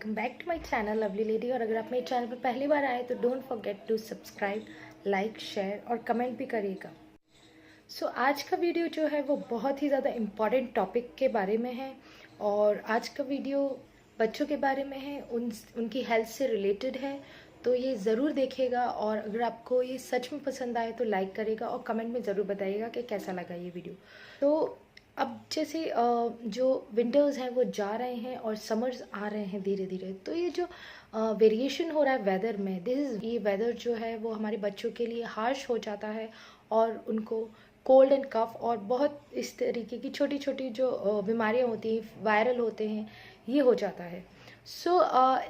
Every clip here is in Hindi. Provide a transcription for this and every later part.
Welcome back to my channel lovely lady. और अगर आप मेरे चैनल पर पहली बार आए तो don't forget to subscribe, like, share और कमेंट भी करिएगा। आज का वीडियो जो है वो बहुत ही ज़्यादा इम्पॉर्टेंट टॉपिक के बारे में है। और आज का वीडियो बच्चों के बारे में है, उनकी हेल्थ से रिलेटेड है। तो ये ज़रूर देखिएगा और अगर आपको ये सच में पसंद आए तो लाइक करेगा और कमेंट में ज़रूर बताइएगा कि कैसा लगा ये वीडियो। तो अब जैसे जो विंटर्स हैं वो जा रहे हैं और समर्स आ रहे हैं धीरे धीरे, तो ये जो वेरिएशन हो रहा है वेदर में, ये वेदर जो है वो हमारे बच्चों के लिए हार्श हो जाता है और उनको कोल्ड एंड कफ और बहुत इस तरीके की छोटी छोटी जो बीमारियां होती हैं, वायरल होते हैं, ये हो जाता है।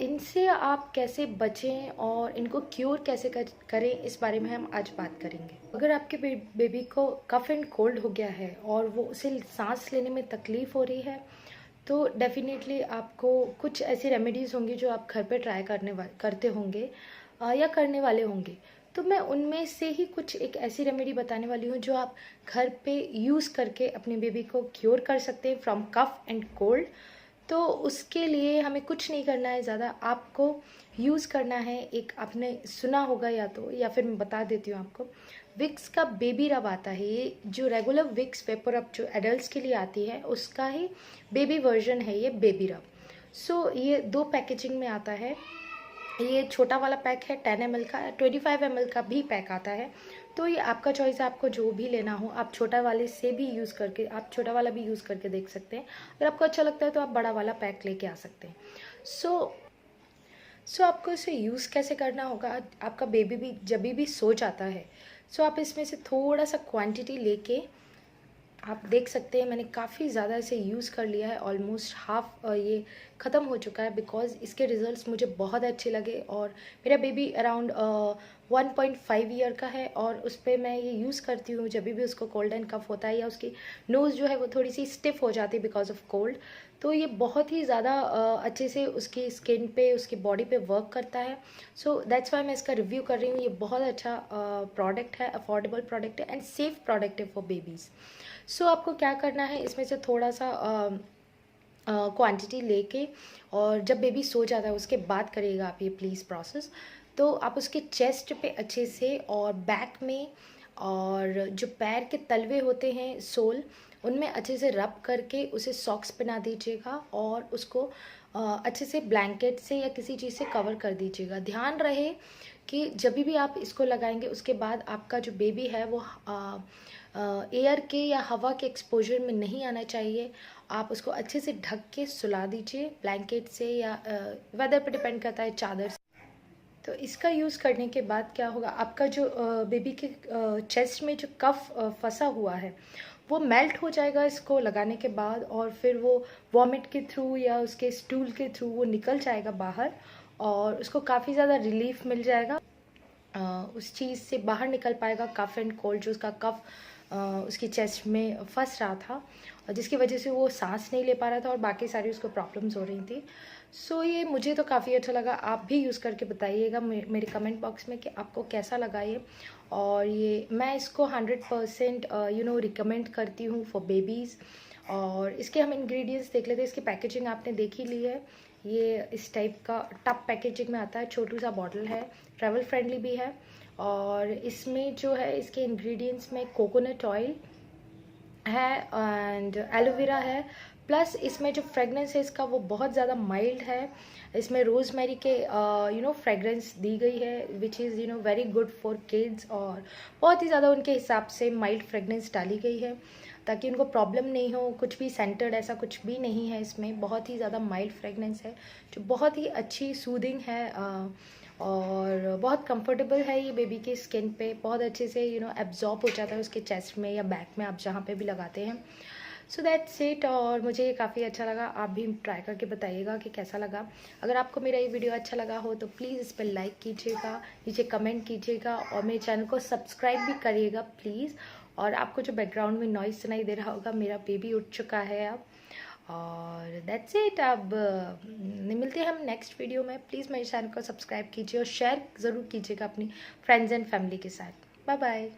इनसे आप कैसे बचें और इनको क्योर कैसे करें, इस बारे में हम आज बात करेंगे। अगर आपके बेबी को कफ एंड कोल्ड हो गया है और वो उसे सांस लेने में तकलीफ हो रही है, तो डेफिनेटली आपको कुछ ऐसी रेमेडीज़ होंगी जो आप घर पे ट्राई करते होंगे या करने वाले होंगे। तो मैं उनमें से ही कुछ एक ऐसी रेमेडी बताने वाली हूँ जो आप घर पे यूज़ करके अपने बेबी को क्योर कर सकते हैं फ्रॉम कफ एंड कोल्ड। तो उसके लिए हमें कुछ नहीं करना है ज़्यादा, आपको यूज़ करना है एक, आपने सुना होगा या फिर मैं बता देती हूँ आपको। विक्स का बेबी रब आता है, ये जो रेगुलर विक्स वेपर अप जो एडल्ट्स के लिए आती है उसका ही बेबी वर्जन है ये बेबी रब। ये 2 पैकेजिंग में आता है। ये छोटा वाला पैक है 10 ml का, 25 ml का भी पैक आता है। तो ये आपका चॉइस है, आपको जो भी लेना हो आप छोटा वाले से भी यूज़ करके, आप छोटा वाला भी यूज़ करके देख सकते हैं। अगर आपको अच्छा लगता है तो आप बड़ा वाला पैक लेके आ सकते हैं। आपको इसे यूज़ कैसे करना होगा, आपका बेबी भी जब भी सो जाता है, आप इसमें से थोड़ा सा क्वांटिटी लेके, आप देख सकते हैं मैंने काफ़ी ज़्यादा इसे यूज़ कर लिया है, ऑलमोस्ट हाफ ये ख़त्म हो चुका है बिकॉज़ इसके रिज़ल्ट्स मुझे बहुत अच्छे लगे। और मेरा बेबी अराउंड 1.5 ईयर का है और उस पर मैं ये यूज़ करती हूँ जब भी उसको कोल्ड एंड कफ होता है या उसकी नोज़ जो है वो थोड़ी सी स्टिफ हो जाती है बिकॉज ऑफ कोल्ड। तो ये बहुत ही ज़्यादा अच्छे से उसकी स्किन पे, उसकी बॉडी पे वर्क करता है। दैट्स वाई मैं इसका रिव्यू कर रही हूँ। ये बहुत अच्छा प्रोडक्ट है, अफोर्डेबल प्रोडक्ट है एंड सेफ प्रोडक्ट है फॉर बेबीज़। आपको क्या करना है, इसमें से थोड़ा सा क्वांटिटी लेके, और जब बेबी सो जाता है उसके बाद करिएगा आप ये प्लीज़ प्रोसेस। तो आप उसके चेस्ट पे अच्छे से और बैक में और जो पैर के तलवे होते हैं, सोल, उनमें अच्छे से रब करके उसे सॉक्स पहना दीजिएगा और उसको अच्छे से ब्लैंकेट से या किसी चीज़ से कवर कर दीजिएगा। ध्यान रहे कि जब भी आप इसको लगाएंगे उसके बाद आपका जो बेबी है वो एयर के या हवा के एक्सपोजर में नहीं आना चाहिए। आप उसको अच्छे से ढक के सुला दीजिए ब्लैंकेट से या वेदर पे डिपेंड करता है, चादर से। तो इसका यूज़ करने के बाद क्या होगा, आपका जो बेबी के चेस्ट में जो कफ फंसा हुआ है वो मेल्ट हो जाएगा इसको लगाने के बाद, और फिर वो वॉमिट के थ्रू या उसके स्टूल के थ्रू वो निकल जाएगा बाहर और उसको काफ़ी ज़्यादा रिलीफ मिल जाएगा। उस चीज़ से बाहर निकल पाएगा, कफ एंड कोल्ड जो उसका कफ उसकी चेस्ट में फंस रहा था और जिसकी वजह से वो सांस नहीं ले पा रहा था और बाकी सारी उसको प्रॉब्लम्स हो रही थी। ये मुझे तो काफ़ी अच्छा लगा। आप भी यूज़ करके बताइएगा मेरे कमेंट बॉक्स में कि आपको कैसा लगा ये। और ये मैं इसको 100% रिकमेंड करती हूँ फॉर बेबीज़। और इसके हम इंग्रेडिएंट्स देख लेते हैं। इसकी पैकेजिंग आपने देख ही ली है, ये इस टाइप का टब पैकेजिंग में आता है, छोटू सा बॉटल है, ट्रैवल फ्रेंडली भी है। और इसमें जो है इसके इंग्रेडिएंट्स में कोकोनट ऑयल है एंड एलोवेरा है, प्लस इसमें जो फ्रेगनेंस है इसका वो बहुत ज़्यादा माइल्ड है। इसमें रोज़मेरी के फ्रेगरेंस दी गई है which is very good for kids, और बहुत ही ज़्यादा उनके हिसाब से माइल्ड फ्रेगनेंस डाली गई है ताकि उनको प्रॉब्लम नहीं हो। कुछ भी सेंटर्ड ऐसा कुछ भी नहीं है इसमें, बहुत ही ज़्यादा माइल्ड फ्रेगनेंस है जो बहुत ही अच्छी सूदिंग है और बहुत कंफर्टेबल है। ये बेबी के स्किन पे बहुत अच्छे से एब्जॉर्ब हो जाता है उसके चेस्ट में या बैक में, आप जहाँ पे भी लगाते हैं। That's it. और मुझे ये काफ़ी अच्छा लगा, आप भी ट्राई करके बताइएगा कि कैसा लगा। अगर आपको मेरा ये वीडियो अच्छा लगा हो तो प्लीज़ इस पर लाइक कीजिएगा, नीचे कमेंट कीजिएगा और मेरे चैनल को सब्सक्राइब भी करिएगा प्लीज़। और आपको जो बैकग्राउंड में नॉइज़ सुनाई दे रहा होगा, मेरा बेबी उठ चुका है अब। और दैट्स इट। अब मिलते हैं हम नेक्स्ट वीडियो में। प्लीज़ मेरे चैनल को सब्सक्राइब कीजिए और शेयर ज़रूर कीजिएगा अपनी फ्रेंड्स एंड फैमिली के साथ। Bye bye.